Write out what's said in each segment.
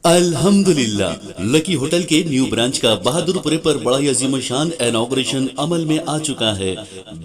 अल्हम्दुलिल्लाह, lucky hotel के new branch का बहादुरपुरे पर बड़ा ही अजीमशान इनॉग्रेशन अमल में आ चुका है।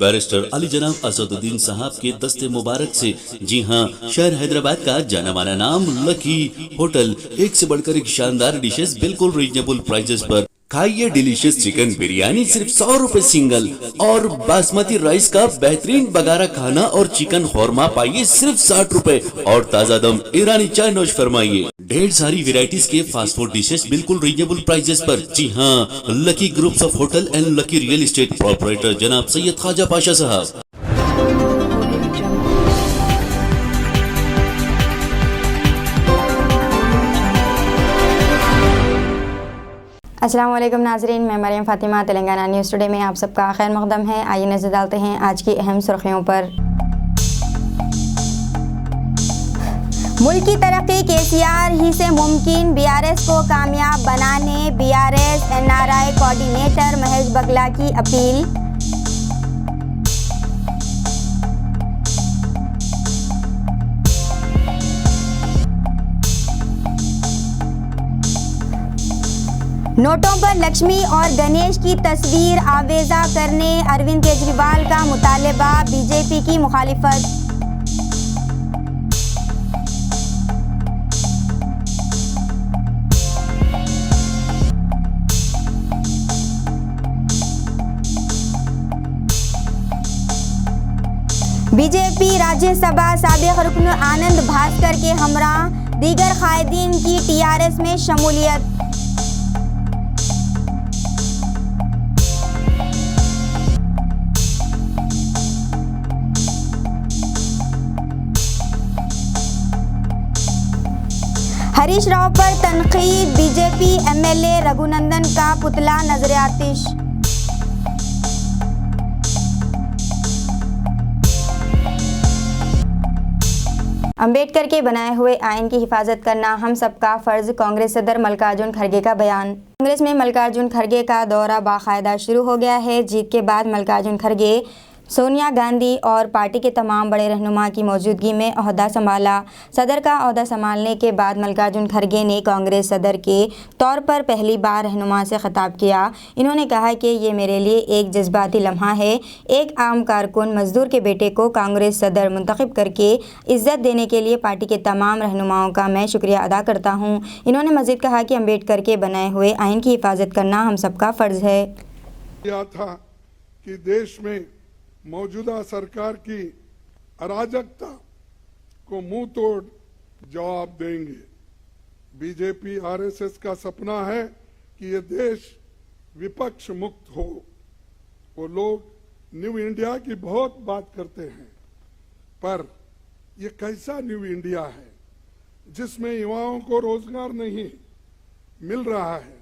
बैरिस्टर अली जनाब असदुद्दीन साहब के दस्ते मुबारक से, जी हां, शहर हैदराबाद का जाना माना नाम लकी होटल, एक से बढ़कर एक शानदार डिशेस बिल्कुल रीजनेबल प्राइसेस पर। खाइए डिलीशियस चिकन बिरयानी सिर्फ 100 रुपए सिंगल, और बासमती राइस का बेहतरीन बगारा खाना और चिकन खौरमा पाइए सिर्फ 60 रुपए, और ताजा दम ईरानी चाय नोश फरमाइए। ढेर सारी वेराइटीज के फास्ट फूड डिशेस बिल्कुल रीजनेबल प्राइसेस पर। जी हाँ, lucky groups of hotel and lucky real estate proprietor जनाब सैयद ख्वाजा पाशा साहब। अस्सलाम वालेकुम नाजरीन, मैं मरियम फातिमा। तेलंगाना न्यूज़ टुडे में आप सबका खैर मकदम है। आइए नजर डालते हैं आज की अहम सुर्खियों पर। मुल्क की तरक्की केसीआर ही से मुमकिन, बीआरएस को कामयाब बनाने बीआरएस एनआरआई कोऑर्डिनेटर महेश बगला की अपील। नोटों पर लक्ष्मी और गणेश की तस्वीर आवेजा करने अरविंद केजरीवाल का मुतालबा, बीजेपी की मुखालिफत। बीजेपी राज्यसभा साबिक रुकन आनंद भास्कर के हमरा दीगर कायदीन की टीआरएस में शमूलियत। हरीश राव पर तनकीद, बीजेपी एमएलए रघुनंदन का पुतला नजर आतिश। अंबेडकर के बनाए हुए आइन की हिफाजत करना हम सबका फर्ज, कांग्रेस सदर मल्लिकार्जुन खड़गे का बयान। कांग्रेस में मल्लिकार्जुन खड़गे का दौरा बाकायदा शुरू हो गया है। जीत के बाद मल्लिकार्जुन खड़गे सोनिया गांधी और पार्टी के तमाम बड़े रहनुमा की मौजूदगी में ओहदा संभाला। सदर का ओहदा संभालने के बाद मल्लिकार्जुन खड़गे ने कांग्रेस सदर के तौर पर पहली बार रहनुमा से खिताब किया। इन्होंने कहा कि ये मेरे लिए एक जज्बाती लम्हा है। एक आम कारकुन मजदूर के बेटे को कांग्रेस सदर मुंतखब करके इज्जत देने के लिए पार्टी के तमाम रहनुमाओं का मैं शुक्रिया अदा करता हूँ। इन्होंने मज़ीद कहा कि अम्बेडकर के बनाए हुए आइन की हिफाजत करना हम सबका फ़र्ज़ है। यह था कि देश में मौजूदा सरकार की अराजकता को मुंह तोड़ जवाब देंगे। बीजेपी आरएसएस का सपना है कि ये देश विपक्ष मुक्त हो। वो लोग न्यू इंडिया की बहुत बात करते हैं, पर ये कैसा न्यू इंडिया है जिसमें युवाओं को रोजगार नहीं मिल रहा है,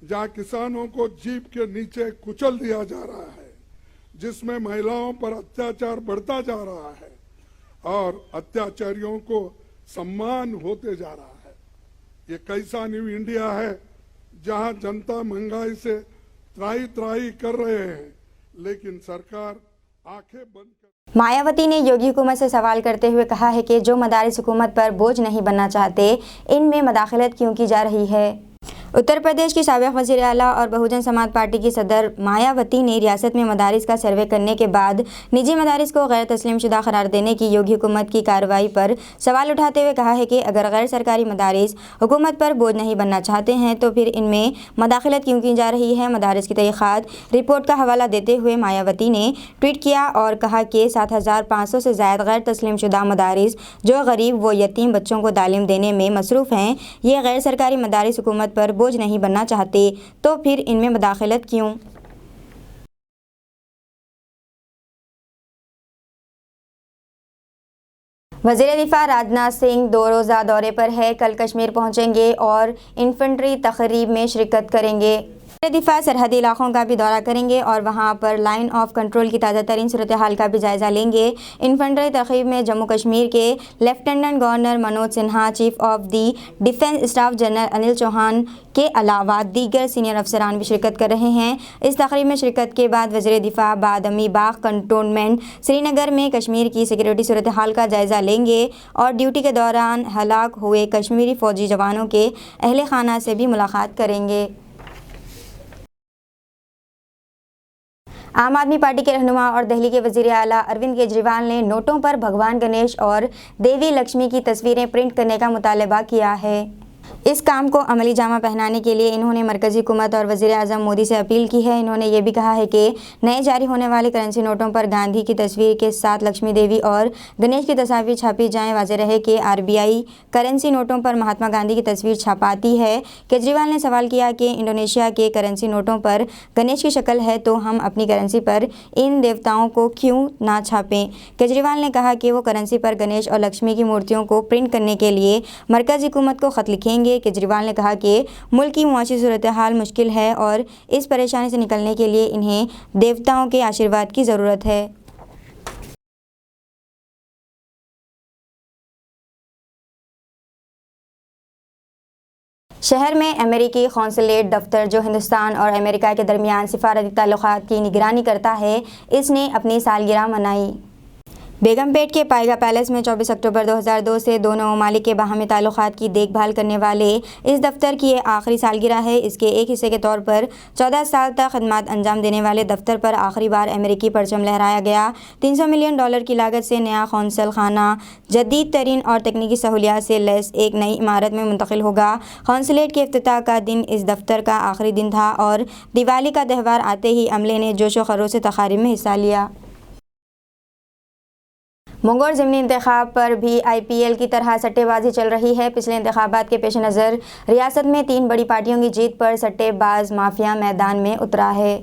जहां किसानों को जीप के नीचे कुचल दिया जा रहा है, जिसमें महिलाओं पर अत्याचार बढ़ता जा रहा है और अत्याचारियों को सम्मान होते जा रहा है। ये कैसा न्यू इंडिया है जहां जनता महंगाई से त्राही त्राही कर रहे हैं, लेकिन सरकार आंखें बंद कर। मायावती ने योगी हुकूमत से सवाल करते हुए कहा है कि जो मदारिस हुकूमत पर बोझ नहीं बनना चाहते, इनमें मदाखलत क्यों की जा रही है। उत्तर प्रदेश की साबिक वज़ीर आला और बहुजन समाज पार्टी की सदर मायावती ने रियासत में मदारिस का सर्वे करने के बाद निजी मदारिस को गैर तस्लीम शुदा करार देने की योगी हुकूमत की कार्रवाई पर सवाल उठाते हुए कहा है कि अगर गैर सरकारी मदारिस हुकूमत पर बोझ नहीं बनना चाहते हैं तो फिर इनमें मदाखलत क्यों की जा रही है। मदारिस की तहक़ीक़ात रिपोर्ट का हवाला देते हुए मायावती ने ट्वीट किया और कहा कि 7,500 से ज़ायद गैर तस्लीम शुदा मदारिस जो गरीब व यतीम बच्चों को तालीम देने में मसरूफ़ हैं, ये गैर सरकारी मदारिस हुकूमत पर बोझ नहीं बनना चाहते, तो फिर इनमें मदाखलत क्यों। वज़ीर दिफा राजनाथ सिंह 2 रोज़ा दौरे पर है। कल कश्मीर पहुंचेंगे और इन्फेंट्री तक़रीब में शिरकत करेंगे। दिफा सरहदी इलाकों का भी दौरा करेंगे और वहां पर लाइन ऑफ कंट्रोल की ताज़ा तरीन सूरत हाल का भी जायजा लेंगे। इन्फेंट्री तरकीब में जम्मू कश्मीर के lieutenant governor Manoj Sinha, chief of the defence staff general Anil Chauhan के अलावा दीगर सीनियर अफसरान भी शिरकत कर रहे हैं। इस तकरीब में शिरकत के बाद वज़ीर दिफा बादमी बाग कंटोनमेंट श्रीनगर में कश्मीर की सिक्योरिटी सूरत हाल का जायजा लेंगे और ड्यूटी के दौरान हलाक हुए कश्मीरी फौजी जवानों के अहले खाना से भी मुलाकात करेंगे। आम आदमी पार्टी के रहनुमा और दिल्ली के वज़ीर आला अरविंद केजरीवाल ने नोटों पर भगवान गणेश और देवी लक्ष्मी की तस्वीरें प्रिंट करने का मुतालबा किया है। इस काम को अमली जामा पहनाने के लिए इन्होंने मरकज़ी हुकूमत और वज़ीर आज़म मोदी से अपील की है। इन्होंने ये भी कहा है कि नए जारी होने वाले करेंसी नोटों पर गांधी की तस्वीर के साथ लक्ष्मी देवी और गणेश की तस्वीर छापी जाएं। वाज़ेह रहे कि RBI करेंसी नोटों पर महात्मा गांधी की तस्वीर छापाती है। केजरीवाल ने सवाल किया कि इंडोनेशिया के करेंसी नोटों पर गणेश की शक्ल है तो हम अपनी करेंसी पर इन देवताओं को क्यों ना छापें। केजरीवाल ने कहा कि वो करेंसी पर गणेश और लक्ष्मी की मूर्तियों को प्रिंट करने के लिए मरकज़ी हुकूमत को ख़त लिखेंगे। केजरीवाल ने कहा कि मुल्क की मुआशी सूरत हाल मुश्किल है और इस परेशानी से निकलने के लिए इन्हें देवताओं के आशीर्वाद की ज़रूरत है। शहर में अमेरिकी कौंसलेट दफ्तर जो हिंदुस्तान और अमेरिका के दरमियान सिफारती ताल्लुकात की निगरानी करता है, इसने अपनी सालगिरह मनाई। बेगमपेट के पायगा पैलेस में 24 अक्टूबर 2002 से दोनों ममालिक के बाहमी ताल्लुकात की देखभाल करने वाले इस दफ्तर की ये आखिरी सालगिरह है। इसके एक हिस्से के तौर पर 14 साल तक खदमात अंजाम देने वाले दफ्तर पर आखिरी बार अमेरिकी परचम लहराया गया। $300 मिलियन की लागत से नया कौंसल खाना जदीद तरीन और तकनीकी सहूलियात से लैस एक नई इमारत में मुंतकिल होगा। कौंसलेट के इफ्तिताह का दिन इस दफ्तर का आखिरी दिन था और दिवाली का त्यौहार आते ही अमले ने जोशो खरोश से तकारीब में हिस्सा लिया। मंगोर ज़िमनी इंतखाब पर भी IPL की तरह सट्टेबाजी चल रही है। पिछले इंतखाबात के पेश नज़र रियासत में 3 बड़ी पार्टियों की जीत पर सट्टेबाज माफिया मैदान में उतरा है।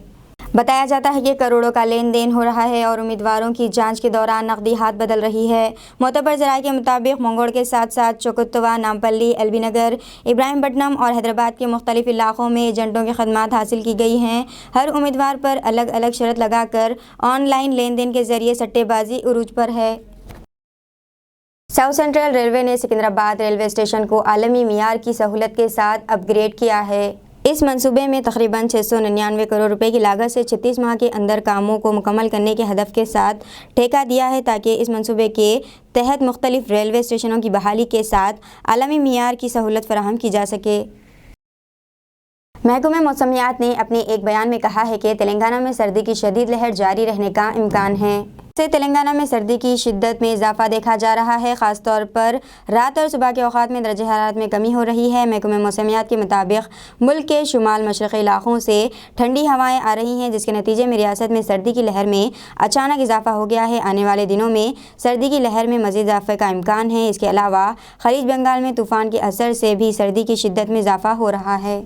बताया जाता है कि करोड़ों का लेन देन हो रहा है और उम्मीदवारों की जांच के दौरान नकदी हाथ बदल रही है। मोतबर ज़राए के मुताबिक मंगोर के साथ साथ चोकुत्तवा, नामपल्ली, LB नगर, इब्राहिमपट्टनम और हैदराबाद के मुख्तलिफ इलाकों में एजेंटों की खदमात हासिल की गई हैं। हर उम्मीदवार पर अलग अलग शर्त लगाकर ऑनलाइन लेन देन के जरिए सट्टेबाजी उरूज पर है। साउथ सेंट्रल रेलवे ने सिकंदराबाद रेलवे स्टेशन को आलमी मियार की सहूलत के साथ अपग्रेड किया है। इस मंसूबे में तकरीबन 699 करोड़ रुपए की लागत से 36 माह के अंदर कामों को मुकम्मल करने के हदफ के साथ ठेका दिया है ताकि इस मंसूबे के तहत मुख्तलिफ रेलवे स्टेशनों की बहाली के साथ आलमी मियार की सहूलत फराहम की जा सके। महकमे मौसमियात ने अपने एक बयान में कहा है कि तेलंगाना में सर्दी की शदीद लहर जारी रहने का इम्कान है। से तेलंगाना में सर्दी की शिद्दत में इजाफा देखा जा रहा है। ख़ासतौर पर रात और सुबह के औक़ात में दरजे हरारत में कमी हो रही है। महकमे मौसमियात के मुताबिक मुल्क के शुमाल मशरक़ी इलाक़ों से ठंडी हवाएं आ रही हैं, जिसके नतीजे में रियासत में सर्दी की लहर में अचानक इजाफा हो गया है। आने वाले दिनों में सर्दी की लहर में मज़ीद इजाफे का इम्कान है। इसके अलावा खलीज बंगाल में तूफ़ान के असर से भी सर्दी की शिद्दत में इजाफा हो रहा है।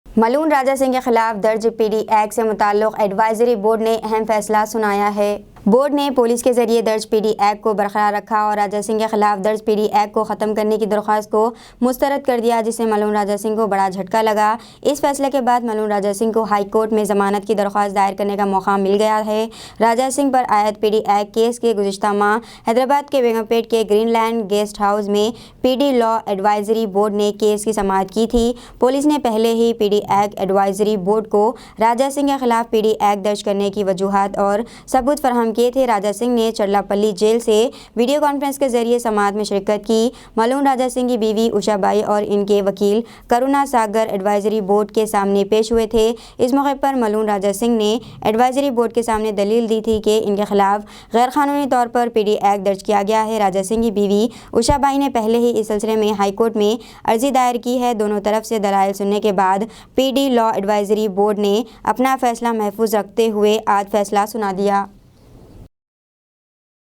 मलून राजा सिंह के खिलाफ दर्ज PD एक्ट से मुताल्लिक़ एडवाइजरी बोर्ड ने अहम फैसला सुनाया है। बोर्ड ने पुलिस के जरिए दर्ज PD एक्ट को बरकरार रखा और राजा सिंह के खिलाफ दर्ज PD एक्ट को ख़त्म करने की दरख्वास्त को मुस्तरद कर दिया, जिससे मलून राजा सिंह को बड़ा झटका लगा। इस फैसले के बाद मलून राजा सिंह को हाई कोर्ट में ज़मानत की दरख्वास्त दायर करने का मौका मिल गया है। राजा सिंह पर आयद PD एक्ट केस के गुज़िश्ता माह हैदराबाद के बेगमपेट के ग्रीनलैंड गेस्ट हाउस में PD लॉ एडवाइजरी बोर्ड ने केस की समाअत की थी। पुलिस ने पहले ही PD एक्ट एडवाइजरी बोर्ड को राजा सिंह के खिलाफ PD एक्ट दर्ज करने की वजूहात और सबूत फराहम किए थे। राजा सिंह ने चरलापल्ली जेल से वीडियो कॉन्फ्रेंस के जरिए समाअत में शिरकत की। मलून राजा सिंह की बीवी उषा बाई और इनके वकील करुणा सागर एडवाइजरी बोर्ड के सामने पेश हुए थे। इस मौके पर मलून राजा सिंह ने एडवाइजरी बोर्ड के सामने दलील दी थी कि इनके खिलाफ गैर कानूनी तौर पर PD एक्ट दर्ज किया गया है। राजा सिंह की बीवी उषा बाई ने पहले ही इस सिलसिले में हाई कोर्ट में अर्जी दायर की है। दोनों तरफ से दलाइल सुनने के बाद PD लॉ एडवाइजरी बोर्ड ने अपना फैसला महफूज रखते हुए आज फैसला सुना दिया।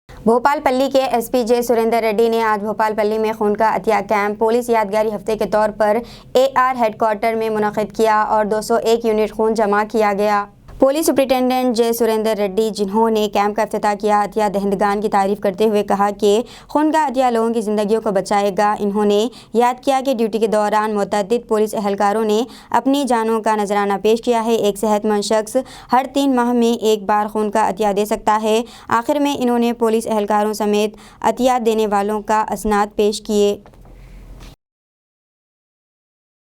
भोपालपल्ली के SP J सुरेंद्र रेड्डी ने आज भोपालपल्ली में खून का अतिया कैंप पुलिस यादगारी हफ्ते के तौर पर AR हेडक्वार्टर में मुनक़िद किया और 201 यूनिट खून जमा किया गया। पुलिस सुप्रिंटेंडेंट जय सुरेंद्र रेड्डी, जिन्होंने कैंप का इफ्तिताह किया, अतिया दहनदगान की तारीफ करते हुए कहा कि खून का अतिया लोगों की ज़िंदगियों को बचाएगा। इन्होंने याद किया कि ड्यूटी के दौरान मुतअद्दिद पुलिस एहलकारों ने अपनी जानों का नजराना पेश किया है। एक सेहतमंद शख्स हर 3 माह में एक बार खून का अतिया दे सकता है। आखिर में इन्होंने पुलिस एहलकारों समेत अतिया देने वालों का असनाद पेश किए।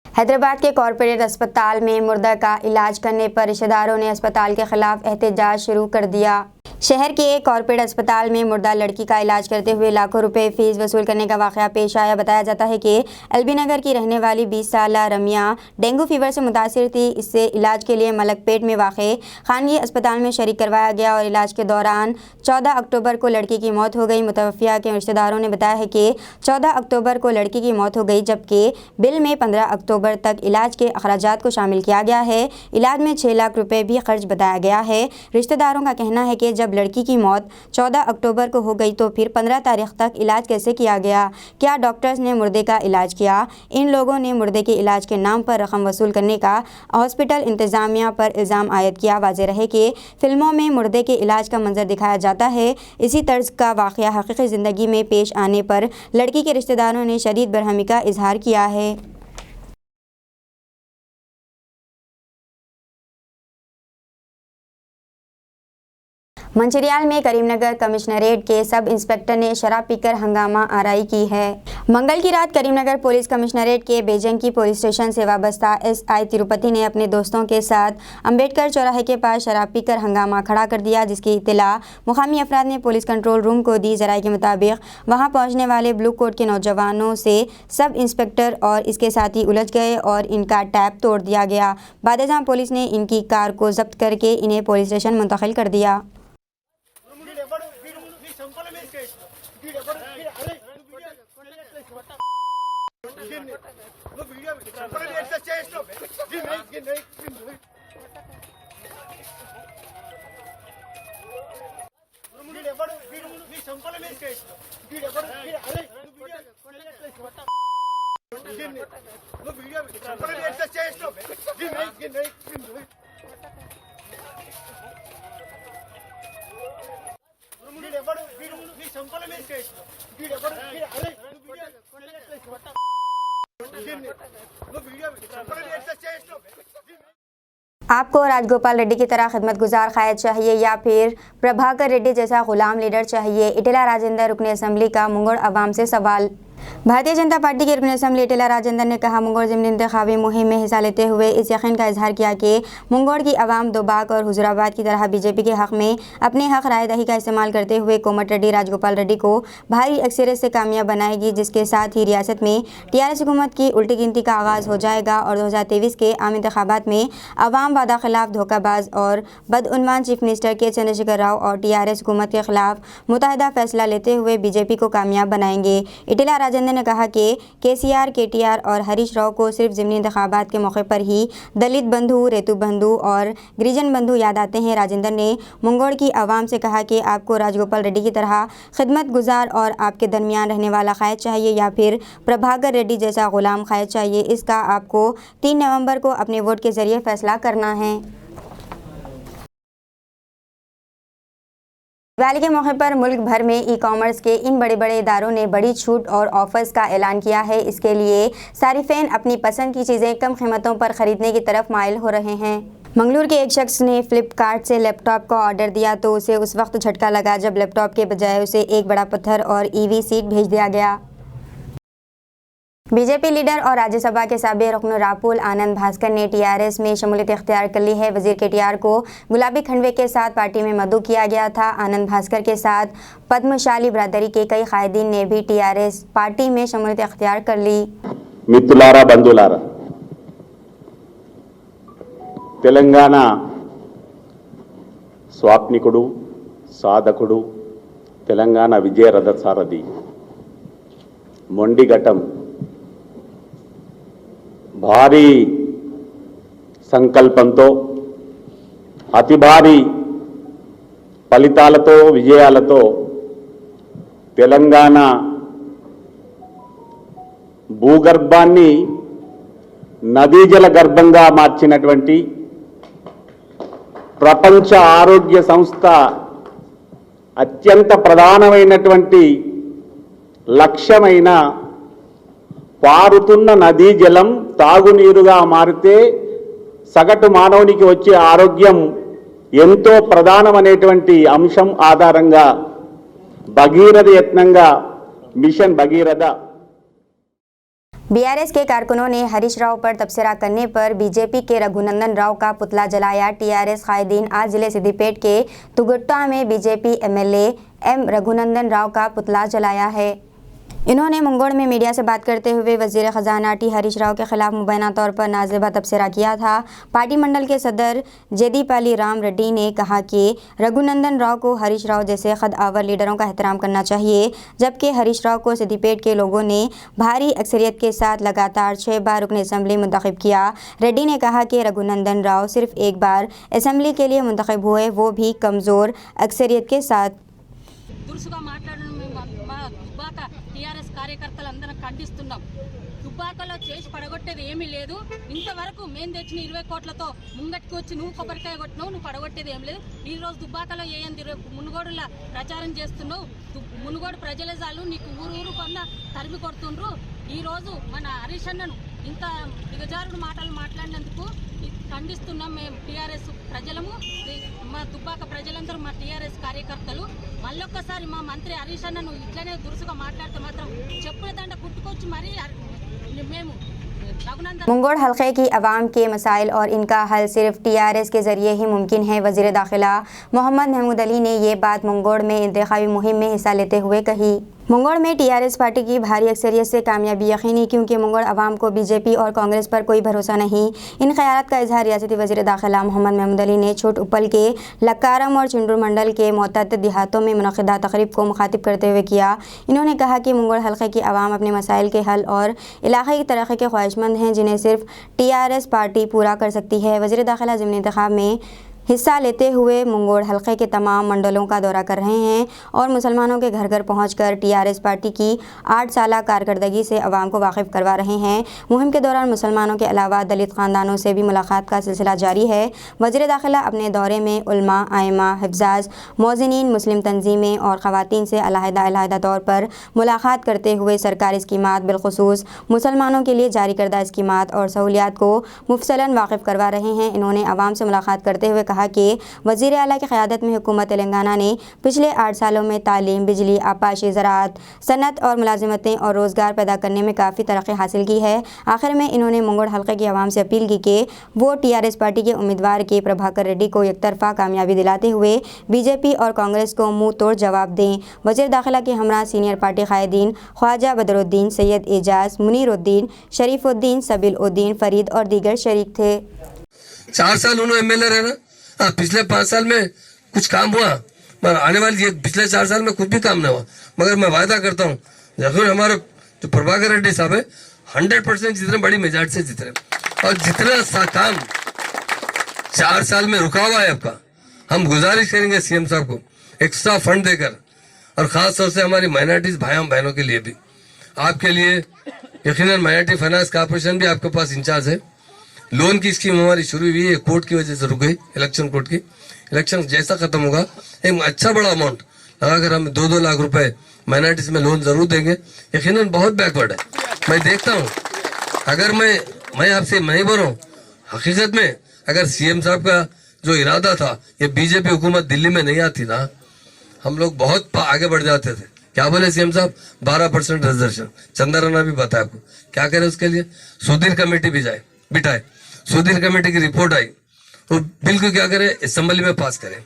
हैदराबाद के कॉरपोरेट अस्पताल में मुर्दा का इलाज करने पर रिश्तेदारों ने अस्पताल के खिलाफ एहतजाज शुरू कर दिया। शहर के एक कॉरपोरेट अस्पताल में मुर्दा लड़की का इलाज करते हुए लाखों रुपए फीस वसूल करने का वाकया पेश आया। बताया जाता है कि एलबी नगर की रहने वाली 20 साल रमिया डेंगू फीवर से मुतासिर थी। इससे इलाज के लिए मलकपेट में वाक़े खानगी अस्पताल में शरीक करवाया गया और इलाज के दौरान 14 अक्टूबर को लड़की की मौत हो गई। मुतवफ़िया के रिश्तेदारों ने बताया है कि 14 अक्टूबर को लड़की की मौत हो गई, जबकि बिल में 15 अक्टूबर तक इलाज के अखराजात को शामिल किया गया है। इलाज में 6 लाख रुपए भी खर्च बताया गया है। रिश्तेदारों का कहना है कि जब लड़की की मौत 14 अक्टूबर को हो गई तो फिर 15 तारीख तक इलाज कैसे किया गया? क्या डॉक्टर्स ने मुर्दे का इलाज किया? इन लोगों ने मुर्दे के इलाज के नाम पर रकम वसूल करने का हॉस्पिटल इंतज़ामिया पर इल्ज़ाम आयद किया। वाज़ेह रहे कि फिल्मों में मुर्दे के इलाज का मंजर दिखाया जाता है। इसी तर्ज का वाक़या हकीकी ज़िंदगी में पेश आने पर लड़की के रिश्तेदारों ने शदीद बरहमी का इजहार किया है। मंचिरियाल में करीमनगर कमिश्नरेट के सब इंस्पेक्टर ने शराब पीकर हंगामा आराई की है। मंगल की रात करीमनगर पुलिस कमिश्नरेट के बेजंकी पुलिस स्टेशन से वाबस्ता एसआई तिरुपति ने अपने दोस्तों के साथ अंबेडकर चौराहे के पास शराब पीकर हंगामा खड़ा कर दिया, जिसकी इत्तला मुकामी अफराद ने पुलिस कंट्रोल रूम को दी। ज़राए के मुताबिक वहां पहुंचने वाले ब्लू कोट के नौजवानों से सब इंस्पेक्टर और इसके साथी उलझ गए और इनका टैप तोड़ दिया गया। बादशाह पुलिस ने इनकी कार को जब्त करके इन्हें पुलिस स्टेशन मुंतकिल कर दिया। आपको राजगोपाल रेड्डी की तरह खिदमतगुजार कायद चाहिए या फिर प्रभाकर रेड्डी जैसा गुलाम लीडर चाहिए? इटेला राजेंद्र रुकन असम्बली का मुंगोड़ अवाम से सवाल। भारतीय जनता पार्टी के रुकन असम्बली इटेला राजेंद्र ने कहा, मुंगोड़ ज़िमनी इंतखाबी मुहिम में हिस्सा लेते हुए इस यकीन का इजहार किया कि मुंगोड़ की आवाम दोबाक और हुजूराबाद की तरह बीजेपी के हक़ में अपने हक़ राय दही का इस्तेमाल करते हुए कोमट रेड्डी राजगोपाल रेड्डी को भारी अक्सरियत से कामयाब बनाएगी, जिसके साथ ही रियासत में टीआरएस हुकूमत की उल्टी गिनती का आगाज़ हो जाएगा और 2023 के आम इंतखाबात में अवाम वादा खिलाफ धोखाबाज और बदउनवान चीफ मिनिस्टर के चंद्रशेखर राव और टीआरएस हुकूमत के खिलाफ मुतहदा फैसला लेते हुए बीजेपी को कामयाब बनाएंगे। इटेला राजेंद्र ने कहा कि केसीआर, केटीआर और हरीश राव को सिर्फ ज़िमनी इंतखाबात के मौके पर ही दलित बंधु, रेतु बंधु और गिरिजन बंधु याद आते हैं। राजेंद्र ने मुंगोड़ की आवाम से कहा कि आपको राजगोपाल रेड्डी की तरह खिदमत गुजार और आपके दरमियान रहने वाला कायद चाहिए या फिर प्रभाकर रेड्डी जैसा गुलाम कायद चाहिए। इसका आपको 3 नवंबर को अपने वोट के जरिए फैसला करना है। दिवाली के मौके पर मुल्क भर में ई कॉमर्स के इन बड़े बड़े इदारों ने बड़ी छूट और ऑफर्स का ऐलान किया है। इसके लिए सारिफेन अपनी पसंद की चीज़ें कम कीमतों पर ख़रीदने की तरफ माइल हो रहे हैं। मंगलूर के एक शख्स ने फ्लिपकार्ट से लैपटॉप का ऑर्डर दिया तो उसे उस वक्त झटका लगा जब लैपटॉप के बजाय उसे एक बड़ा पत्थर और ईवी सीट भेज दिया गया। बीजेपी लीडर और राज्यसभा के साबिक़ रुकन रापुल आनंद भास्कर ने टीआरएस में शमूलियत इख्तियार कर ली है। वजीर केटीआर को गुलाबी खंडवे के साथ पार्टी में मदऊ किया गया था। आनंद भास्कर के साथ पद्मशाली बिरादरी के कई कायदीन ने भी टीआरएस पार्टी में शमूलियत इख्तियार कर ली। मित्रुलारा, बंधुलारा, తెలంగాణ స్వాప్నికుడు, సాధకుడు, తెలంగాణ విజయ రథ సారథి, మొండిఘటం, భారీ సంకల్పంతో అతి భారీ ఫలితాలతో విజయాలతో తెలంగాణ భూగర్భాన్ని నదీ జల గర్భంగా మార్చినటువంటి ప్రపంచ ఆరోగ్య సంస్థ అత్యంత ప్రధానమైనటువంటి లక్ష్యమైన పారుతున్న నదీ జలం తాగునీరుగా మారితే సగటు మానవునికి వచ్చే ఆరోగ్యం ఎంతో ప్రధానమైనటువంటి అంశం ఆధారంగా భగీరథ యత్నంగా మిషన్ భగీరథ बीआरएस के कारकुनों ने हरीश राव पर तबसरा करने पर बीजेपी के रघुनंदन राव का पुतला जलाया। टीआरएस कायदीन आज जिले सिद्दीपेट के तुगुट्टा में BJP MLA M Raghunandan Rao का पुतला जलाया है। इन्होंने मंगोड़ में मीडिया से बात करते हुए वजीर खजाना टी हरीश राव के खिलाफ मुबैना तौर पर नाज़िबा तबसरा किया था। पार्टी मंडल के सदर जेदीपाली राम रेड्डी ने कहा कि रघुनंदन राव को हरीश राव जैसे खद आवर लीडरों का एहतराम करना चाहिए, जबकि हरीश राव को सिद्दीपेट के लोगों ने भारी अक्सरियत के साथ लगातार 6 बार रुकन असम्बली मुंतखब किया। रेड्डी ने कहा कि रघुनंदन राव सिर्फ एक बार असम्बली के लिए मुंतखब हुए, वो भी कमज़ोर अक्सरियत के साथ। టీఆర్ఎస్ కార్యకర్తలందరం ఖండిస్తున్నాం. దుబ్బాకలో చేసి పడగొట్టేది ఏమీ లేదు. ఇంతవరకు మేము తెచ్చిన 20 కోట్లతో ముంగటికి వచ్చి నువ్వు కొబ్బరికాయ కొట్టినావు, నువ్వు పడగొట్టేది ఏం లేదు. ఈ రోజు దుబ్బాకలో మునుగోడుల ప్రచారం చేస్తున్నావు. మునుగోడు ప్రజల జాలు నీకు ఊరు కొన్న తరిమి కొడుతుండ్రు. ఈ రోజు మన హరీష్ అన్నను ఇంత దిగజారుడు మాటలు మాట్లాడినందుకు ఖండిస్తున్నాం. మేము టీఆర్ఎస్ ప్రజలము, మా దుబ్బాక ప్రజలందరూ, మా టీఆర్ఎస్ కార్యకర్తలు మళ్ళొక్కసారి మా మంత్రి హరీష్ అన్నను ఇట్లనే దురుసుగా మాట్లాడితే మాత్రం చెప్పుల దండ కుట్టుకొచ్చి మరీ మేము मुंगोड़ हल्के की आवाम के मसाइल और इनका हल सिर्फ टीआरएस के ज़रिए ही मुमकिन है। वज़ीर दाखिला मोहम्मद महमूद अली ने ये बात मुंगोड़ में इंतखाबी मुहिम में हिस्सा लेते हुए कही। मुंगोड़ में टीआरएस पार्टी की भारी अक्सरियत से कामयाबी यकीनी, क्योंकि मुंगोड़ आवाम को बीजेपी और कांग्रेस पर कोई भरोसा नहीं। इन ख्यालात का इजहार रियासती वज़ीर दाखिला मोहम्मद महमूद अली ने छोट उपल के लक्कारम और चिंडूर मंडल के मुतअद्दिद देहातों में मुनक़िदा तक़रीब को मुखातिब करते हुए किया। इन्होंने कहा कि मुंगोड़ हल्के की आवाम अपने मसाइल के हल और इलाक़े की तरक्की के ख्वाहिशमंद हैं, जिन्हें सिर्फ टीआरएस पार्टी पूरा कर सकती है। वज़ीर दाखिला ज़िमनी इंतखाब में हिस्सा लेते हुए मुंगोड़ हल्के के तमाम मंडलों का दौरा कर रहे हैं और मुसलमानों के घर घर पहुंचकर टीआरएस पार्टी की 8 साला कारकर्दगी से अवाम को वाकिफ़ करवा रहे हैं। मुहिम के दौरान मुसलमानों के अलावा दलित ख़ानदानों से भी मुलाकात का सिलसिला जारी है। वज़ीर दाखिला अपने दौरे में उलमा, आइमा, हिफ़्ज़ाज़, मौज़िनीन, मुस्लिम तंजीमें और ख़वातीन से अलहदा तौर पर मुलाकात करते हुए सरकारी स्कीमात, बिलख़ुसूस मुसलमानों के लिए जारी करदा स्कीमात और सहूलियात को मुफसलन वाकिफ़ करवा रहे हैं। इन्होंने आवाम से मुलाकात करते हुए कहा कि वज़ीर आला की क़यादत में हुकूमत तेलंगाना ने पिछले 8 सालों में तालीम, बिजली, आपाशी, ज़राअत, सनत और मुलाजिमतें और रोज़गार पैदा करने में काफ़ी तरक्की हासिल की है। आखिर में इन्होंने मुंगोड़ हल्के की आवाम से अपील की कि वो टीआरएस पार्टी के उम्मीदवार के प्रभाकर रेड्डी को एकतरफ़ा कामयाबी दिलाते हुए बीजेपी और कांग्रेस को मुँह तोड़ जवाब दें। वज़ीर दाखिला के हमरा सीनियर पार्टी कायदीन ख्वाजा बदरुद्दीन, सैयद एजाज, मुनीरुद्दीन, शरीफुद्दीन, सबीलुद्दीन, फरीद और दीगर शरीक थे। 4 साल उन्होंने एमएलए रहना, पिछले 5 साल में कुछ काम हुआ, मगर आने वाली ये पिछले 4 साल में कुछ भी काम नहीं हुआ। मगर मैं वायदा करता हूँ, जरूर हमारे जो प्रभाकर रेड्डी साहब है 100% जितने बड़ी मेजॉरिटी से जीत रहे, और जितना सा काम 4 साल में रुका हुआ है आपका, हम गुजारिश करेंगे सीएम साहब को एक्स्ट्रा फंड देकर, और खास तौर से हमारी माइनॉरिटीज भाइयों बहनों के लिए भी, आपके लिए यकीनन माइनॉरिटी फाइनेंस कॉर्पोरेशन भी आपके पास इंचार्ज है। लोन की स्कीम हमारी शुरू हुई है, कोर्ट की वजह से रुक गई, इलेक्शन कोर्ट की। इलेक्शन जैसा खत्म होगा एक अच्छा बड़ा अमाउंट लगाकर हम 2-2 लाख रुपए माइनॉरिटीज में लोन जरूर देंगे। यकीनन बहुत बैकवर्ड है, मैं देखता हूँ। अगर मैं आपसे नहीं बोल रहा हूँ, हकीकत में अगर सीएम साहब का जो इरादा था, ये बीजेपी हुकूमत दिल्ली में नहीं आती ना, हम लोग बहुत आगे बढ़ जाते थे। क्या बोले सीएम साहब? 12% रिजर्वेशन, चंद्राना भी बताया आपको। क्या करे उसके लिए? सुधीर कमेटी भी जाए, बिठाए, सुधीर कमेटी की रिपोर्ट आई, वो बिल को क्या करे, असेंबली में पास करे,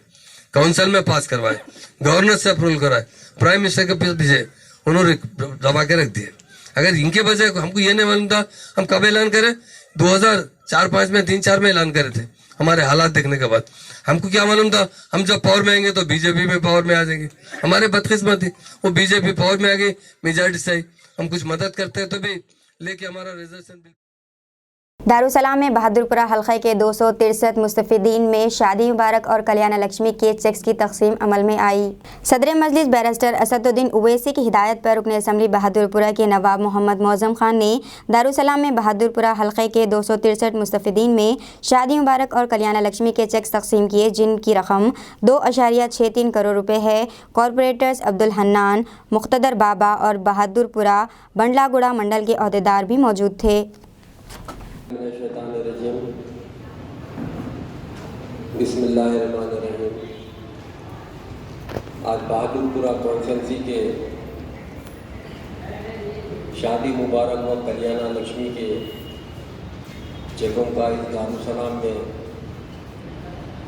काउंसिल में पास करवाए, गवर्नर से अप्रूवल कराए, प्राइम मिनिस्टर के पास भेजे, उन्होंने दबा के रख दिए। अगर इनके बजाय हमको ये नहीं मालूम था, हम कब ऐलान करें? 2004-5 में 3-4 में ऐलान करे थे। हमारे हालात देखने के बाद हमको क्या मालूम था, हम जब पावर में आएंगे तो बीजेपी में पावर में आ जाएंगे। हमारे बदकिस्मत थी, वो बीजेपी पावर में आ गई, मेजॉरिटी से आई। हम कुछ मदद करते हैं तो भी लेके हमारा रिजर्वेशन दारुसलाम में बहादुरपुरा हल्के के 263 मुस्तफिदीन में शादी मुबारक और कल्याण लक्ष्मी के चेक्स की तकसीम अमल में आई। सदर मजलिस बैरिस्टर असदुद्दीन उवैसी की हिदायत पर रुकन असम्बली बहादुरपुरा के नवाब मोहम्मद मौजम खान ने दारुसलाम में बहादुरपुरा हल्के के 263 मुस्तफिदीन में शादी मुबारक और कल्याण लक्ष्मी के चेक्स तकसीम किए, जिनकी रकम 2.63 करोड़ रुपये है। कॉरपोरेटर्स अब्दुल हन्नान, मुख्तदर बाबा और बहादुरपुरा बंडलागुड़ा मंडल के अहदेदार भी मौजूद थे। बिस्मिल्लाहिर्रहमानिर्रहीम। आज बहादुरपुरा कॉन्स्टिट्यूंसी के शादी मुबारक व कल्याण लक्ष्मी के चेकों का इस दारुसलाम में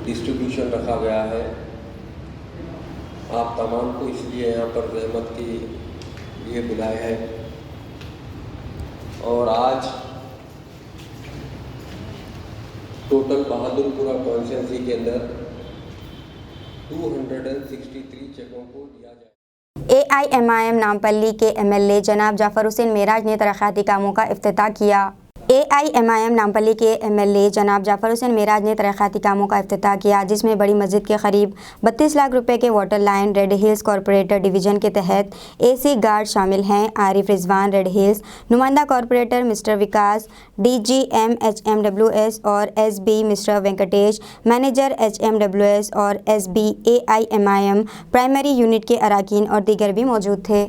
डिस्ट्रीब्यूशन रखा गया है। आप तमाम को इसलिए यहाँ पर रहमत के लिए बुलाया है और आज टोटल बहादुरपुरा कॉन्स्टिट्यूंसी के अंदर 263 चेकों को दिया जाए। AIMIM नामपल्ली के MLA जनाब जाफर हुसैन मेराज ने तरक्याती कामों का इफ्तिताह किया। AIMIM नामपल्ली के MLA जनाब जाफर हुसैन मेराज ने तरक्याती कामों का इफ्तिताह किया, जिसमें बड़ी मस्जिद के करीब 32 लाख रुपए के water line, red hills corporator division के तहत AC गार्ड शामिल हैं। आरिफ रिजवान रेड हिल्स, नुमाइंदा कॉरपोरेटर मिस्टर विकास, DGM HMWS और SB mister Venkatesh, manager HMWS और SB AIMIM प्राइमरी यूनिट के अराकीन और दीगर भी मौजूद थे।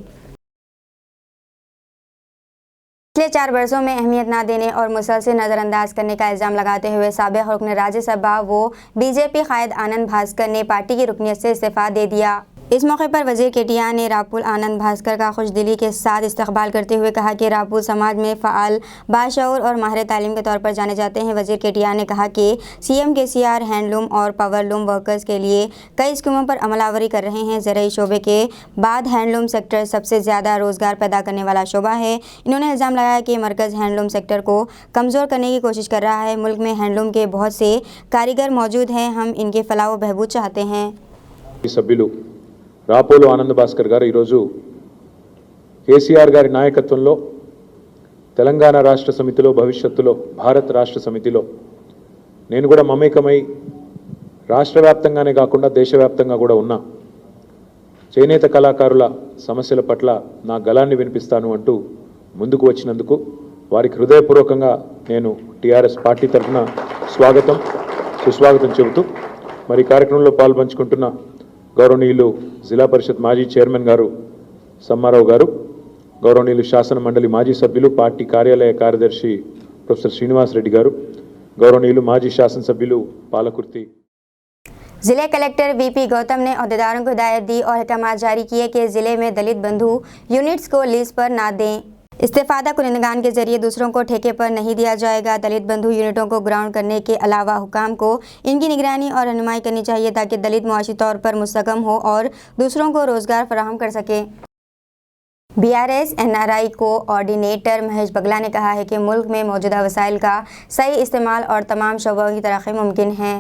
पिछले 4 वर्षों में अहमियत न देने और मुसलसल नज़रअंदाज करने का इल्ज़ाम लगाते हुए साबिक़ रुकन राज्यसभा व BJP कायद आनंद भास्कर ने पार्टी की रुकनियत से इस्तीफ़ा दे दिया। इस मौके पर वज़ीर KTR ने रापुल आनंद भास्कर का खुशदिली के साथ इस्तकबाल करते हुए कहा कि रापुल समाज में फ़ाल, बाशऊर और माहिर तालीम के तौर पर जाने जाते हैं। वज़ीर KTR ने कहा कि CM KCR हैंडलूम और पावरलूम वर्कर्स के लिए कई स्कीमों पर अमलावरी कर रहे हैं। ज़राई शोबे के बाद हैंडलूम सेक्टर सबसे ज़्यादा रोज़गार पैदा करने वाला शोबा है। इन्होंने इल्ज़ाम लगाया कि मरकज़ हैंडलूम सेक्टर को कमज़ोर करने की कोशिश कर रहा है। मुल्क में हैंडलूम के बहुत से कारीगर मौजूद हैं, हम इनके फलाह व बहबूद चाहते हैं। రాపోలు ఆనంద్ భాస్కర్ గారు ఈరోజు కేసీఆర్ గారి నాయకత్వంలో తెలంగాణ రాష్ట్ర సమితిలో, భవిష్యత్తులో భారత్ రాష్ట్ర సమితిలో నేను కూడా మమేకమై రాష్ట్ర వ్యాప్తంగానే కాకుండా దేశవ్యాప్తంగా కూడా ఉన్నా చేనేత కళాకారుల సమస్యల పట్ల నా గళాన్ని వినిపిస్తాను అంటూ ముందుకు వచ్చినందుకు వారికి హృదయపూర్వకంగా నేను టీఆర్ఎస్ పార్టీ తరఫున స్వాగతం సుస్వాగతం చెబుతూ మరి కార్యక్రమంలో పాల్పంచుకుంటున్న గౌరవనీయులు జిల్లా పరిషత్ మాజీ చైర్మన్ గారు సమ్మారావు గారు, గౌరవనీయులు శాసన మండలి మాజీ సభ్యులు, పార్టీ కార్యాలయ కార్యదర్శి ప్రొఫెసర్ శ్రీనివాస్ రెడ్డి గారు, గౌరవనీయులు మాజీ శాసనసభ్యులు పాలకుర్తి जिले कलेक्टर VP गौतम ने अहदेदारों को हिदायत दी और अहकाम जारी किए कि जिले में दलित बंधु यूनिट्स को लीज पर ना दें। इस्तेफादा कुनिंदगान के जरिए दूसरों को ठेके पर नहीं दिया जाएगा। दलित बंधु यूनिटों को ग्राउंड करने के अलावा हुकाम को इनकी निगरानी और रहनुमाई करनी चाहिए ताकि दलित मुआशी तौर पर मुस्तकम हो और दूसरों को रोजगार फराहम कर सके। BRS NRI कोऑर्डिनेटर महेश बगला ने कहा है कि मुल्क में मौजूदा वसाइल का सही इस्तेमाल और तमाम शोबों की तरक्की मुमकिन है।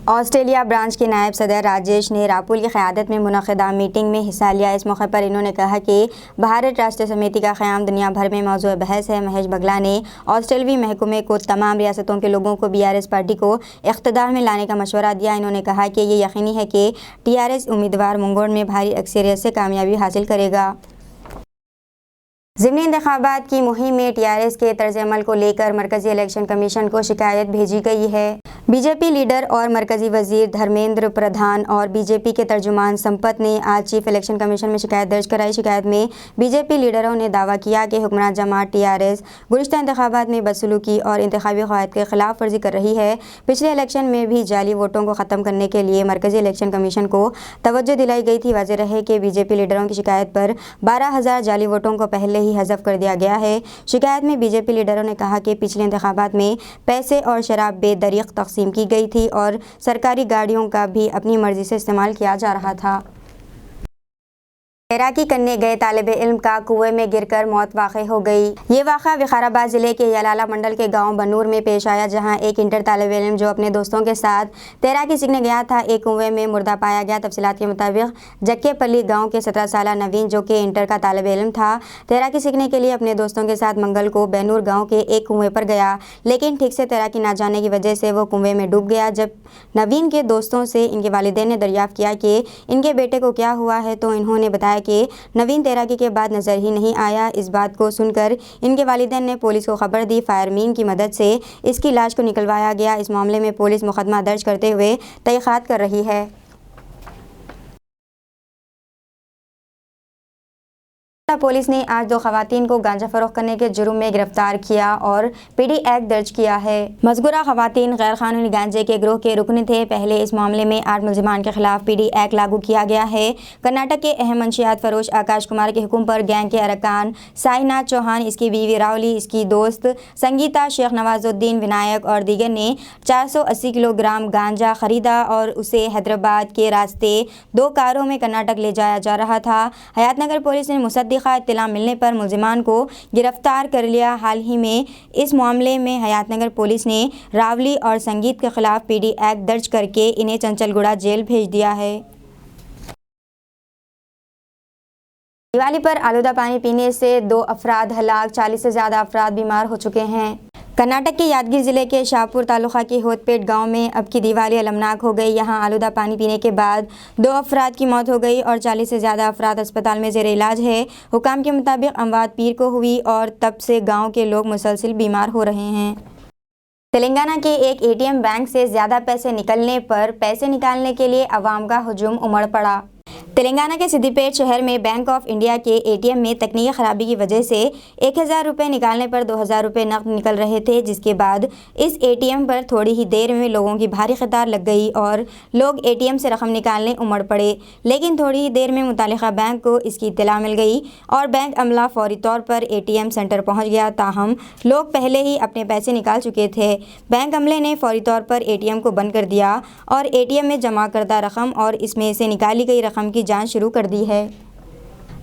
ऑस्ट्रेलिया ब्रांच के नायब सदर राजेश ने रापुल की क़यादत में मुनक़िदा मीटिंग में हिस्सा लिया। इस मौके पर इन्होंने कहा कि भारत राष्ट्रीय समिति का क़याम दुनिया भर में मौजूद बहस है। महेश बगला ने ऑस्ट्रेलवी महकमे को तमाम रियासतों के लोगों को BRS पार्टी को इक़्तिदार में लाने का मशवरा दिया। इन्होंने कहा कि ये यकीनी है कि TRS उम्मीदवार मुंगोड़ में भारी अक्सरियत से कामयाबी हासिल करेगा। ज़िमनी इंतखाबात की मुहिम में TRS के तर्ज अमल को लेकर मरकज़ी इलेक्शन कमीशन को शिकायत भेजी गई है। BJP लीडर और मरकज़ी वज़ीर धर्मेंद्र प्रधान और BJP के तर्जुमान संपत ने आज चीफ इलेक्शन कमीशन में शिकायत दर्ज कराई। शिकायत में BJP लीडरों ने दावा किया कि हुक्मरान जमात TRS गुज़िश्ता इंतखाबात में बदसलूकी और इंतखाबी क़वायद के खिलाफ वर्जी कर रही है। पिछले इलेक्शन में भी जाली वोटों को ख़त्म करने के लिए मरकज़ी इलेक्शन कमीशन को तवज्जो दिलाई गई थी। वाज़ेह रहे कि BJP लीडरों की शिकायत पर 12,000 जाली वोटों को पहले ही हज़फ कर दिया गया है। शिकायत में BJP लीडरों ने कहा कि पिछले इंतखाबात में पैसे और शराब बेदरीक तकसीम की गई थी और सरकारी गाड़ियों का भी अपनी मर्जी से इस्तेमाल किया जा रहा था। तैराकी करने गए तालिब इल्म का कुएं में गिरकर मौत वाक़ई हो गई। ये वाक़ा विकाराबाद जिले के यलाला मंडल के गांव बनूर में पेश आया, जहां एक इंटर तालिब इल्म जो अपने दोस्तों के साथ तैराकी सीखने गया था, एक कुएं में मुर्दा पाया गया। तफसीलात के मुताबिक जक्केपल्ली गांव के 17 साल नवीन, जो कि इंटर का तालिब इल्म था, तैराकी सीखने के लिए अपने दोस्तों के साथ मंगल को बैनूर गाँव के एक कुएँ पर गया, लेकिन ठीक से तैराकी ना जाने की वजह से वो कुएँ में डूब गया। जब नवीन के दोस्तों से इनके वालिदैन ने दरियाफ़्त किया कि इनके बेटे को क्या हुआ है, तो इन्होंने बताया कि नवीन तैराकी के बाद नज़र ही नहीं आया। इस बात को सुनकर इनके वालिदैन ने पुलिस को खबर दी। फायरमैन की मदद से इसकी लाश को निकलवाया गया। इस मामले में पुलिस मुकदमा दर्ज करते हुए तहक़ीक़ात कर रही है। पुलिस ने आज 2 खवातीन को गांजा फरोख्त करने के जुर्म में गिरफ्तार किया और पीडी एक्ट दर्ज किया है। मज़कूरा खवातीन गैर कानूनी गांजे के गिरोह के रुकन थे। पहले इस मामले में 8 मुलजिमान के खिलाफ पीडी एक्ट लागू किया गया है। कर्नाटक के अहम मंशियात फरोश आकाश कुमार के हुक्म पर गैंग के अरकान साईनाथ चौहान, इसकी बीवी रावली, इसकी दोस्त संगीता, शेख नवाजुद्दीन, विनायक और दीगर ने 480 किलोग्राम गांजा खरीदा और उसे हैदराबाद के रास्ते 2 कारों में कर्नाटक ले जाया जा रहा था। हयातनगर पुलिस ने मुसद्दिक़ा इत्तला मिलने पर मुलजिमान को गिरफ्तार कर लिया। हाल ही में इस मामले में हयातनगर पुलिस ने रावली और संगीत के खिलाफ पीडी एक्ट दर्ज करके इन्हें चंचलगुड़ा जेल भेज दिया है। दिवाली पर आलूदा पानी पीने से 2 अफराद हलाक, 40 से ज़्यादा अफराद बीमार हो चुके हैं। कर्नाटक के यादगीर ज़िले के शाहपुर तालुका के होतपेट गांव में अब की दिवाली अलमनाक हो गई। यहां आलूदा पानी पीने के बाद 2 अफराद की मौत हो गई और 40 से ज़्यादा अफराद अस्पताल में ज़ेर इलाज है। हुकाम के मुताबिक अमवात पीर को हुई और तब से गांव के लोग मुसलसिल बीमार हो रहे हैं। तेलंगाना के एक एटीएम बैंक से ज़्यादा पैसे निकलने पर पैसे निकालने के लिए अवाम का हुजूम उमड़ पड़ा। तेलंगाना के सिद्दीपेट शहर में बैंक ऑफ इंडिया के एटीएम में तकनीकी खराबी की वजह से 1000 रुपये निकालने पर 2000 रुपये नकद निकल रहे थे, जिसके बाद इस एटीएम पर थोड़ी ही देर में लोगों की भारी कतार लग गई और लोग एटीएम से रकम निकालने उमड़ पड़े। लेकिन थोड़ी ही देर में मुतालिका बैंक को इसकी इत्तला मिल गई और बैंक अमला फौरी तौर पर एटीएम सेंटर पहुँच गया। ताहम लोग पहले ही अपने पैसे निकाल चुके थे। बैंक अमले ने फौरी तौर पर एटीएम को बंद कर दिया और एटीएम में जमा करदा रकम और इसमें से निकाली गई रकम की जांच शुरू कर दी है।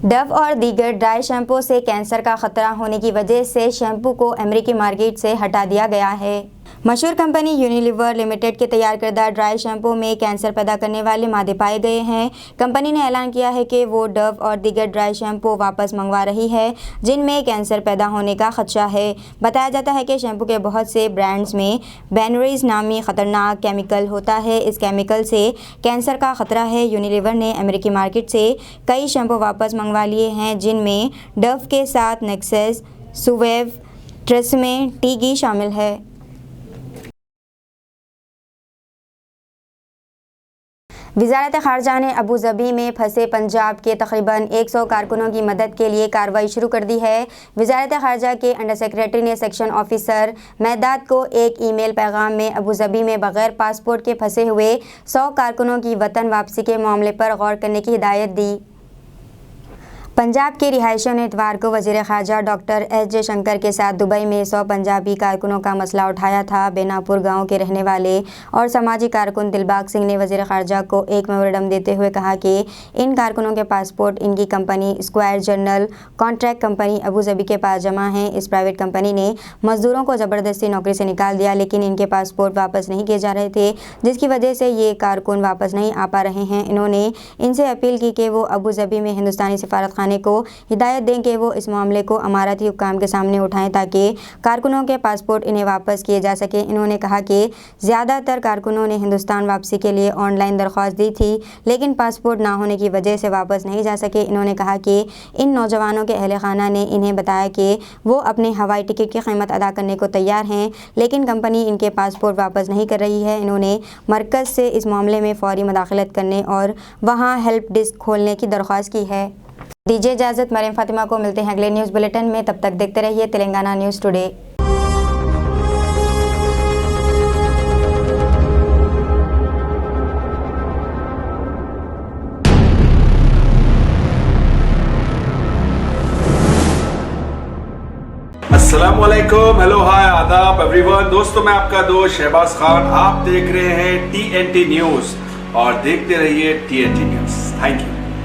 डव और दीगर ड्राई शैम्पू से कैंसर का खतरा होने की वजह से शैम्पू को अमेरिकी मार्केट से हटा दिया गया है। मशहूर कंपनी यूनिलीवर लिमिटेड के तैयार करदा ड्राई शैम्पू में कैंसर पैदा करने वाले मादे पाए गए हैं। कंपनी ने ऐलान किया है कि वो डव और दीगर ड्राई शैम्पू वापस मंगवा रही है जिनमें कैंसर पैदा होने का खदशा है। बताया जाता है कि शैम्पू के बहुत से ब्रांड्स में बेनरीज नामी खतरनाक केमिकल होता है। इस केमिकल से कैंसर का खतरा है। यूनिलीवर ने अमेरिकी मार्केट से कई शैम्पू वापस मंगवा लिए हैं, जिनमें डव के साथ नेक्सस, सुवेव, ट्रेसमे, टीगी शामिल है। वज़ारत ख़ारजा ने अबू ज़बी में फंसे पंजाब के तकरीबन 100 कारकुनों की मदद के लिए कार्रवाई शुरू कर दी है। वज़ारत ख़ारजा के अंडर सेक्रेटरी ने सेक्शन ऑफिसर मैदाद को एक ईमेल पैगाम में अबू ज़बी में बग़ैर पासपोर्ट के फंसे हुए 100 कारकुनों की वतन वापसी के मामले पर गौर करने की हिदायत दी। पंजाब के रिहायशियों ने इतवार को वज़ीर ख़ारजा डॉक्टर एस जयशंकर के साथ दुबई में 100 पंजाबी कारकुनों का मसला उठाया था। बेनापुर गांव के रहने वाले और समाजी कारकुन दिलबाग सिंह ने वज़ीर ख़ारजा को एक मेमोरेंडम देते हुए कहा कि इन कारकुनों के पासपोर्ट इनकी company square general contract company Abu Dhabi के पास जमा हैं। इस प्राइवेट कंपनी ने मज़दूरों को ज़बरदस्ती नौकरी से निकाल दिया, लेकिन इनके पासपोर्ट वापस नहीं किए जा रहे थे, जिसकी वजह से ये कारकुन वापस नहीं आ पा रहे हैं। इन्होंने इनसे अपील की कि वो अबू ज़बी में हिंदुस्तानी सफारतखाने को हिदायत दें कि वो इस मामले को अमारती हुक्काम के सामने उठाएं ताकि कारकुनों के पासपोर्ट इन्हें वापस किए जा सके। इन्होंने कहा कि ज़्यादातर कारकुनों ने हिंदुस्तान वापसी के लिए ऑनलाइन दरख्वास्त दी थी, लेकिन पासपोर्ट ना होने की वजह से वापस नहीं जा सके। इन्होंने कहा कि इन नौजवानों के अहल खाना ने इन्हें बताया कि वो अपने हवाई टिकट की कीमत अदा करने को तैयार हैं, लेकिन कंपनी इनके पासपोर्ट वापस नहीं कर रही है। इन्होंने मरकज़ से इस मामले में फ़ौरी मुदाखलत करने और वहाँ हेल्प डेस्क खोलने की दरख्वास्त की है। दीजिए इजाज़त, मरियम फातिमा को मिलते हैं अगले न्यूज़ बुलेटिन में। तब तक देखते रहिए तेलंगाना न्यूज़ टुडे। अस्सलामुअलैकुम, हेलो, हाय, आदाब एवरीवन। दोस्तों, मैं आपका दोस्त शहबाज खान। आप देख रहे हैं TNT न्यूज़ और देखते रहिए TNT न्यूज़। Thank you.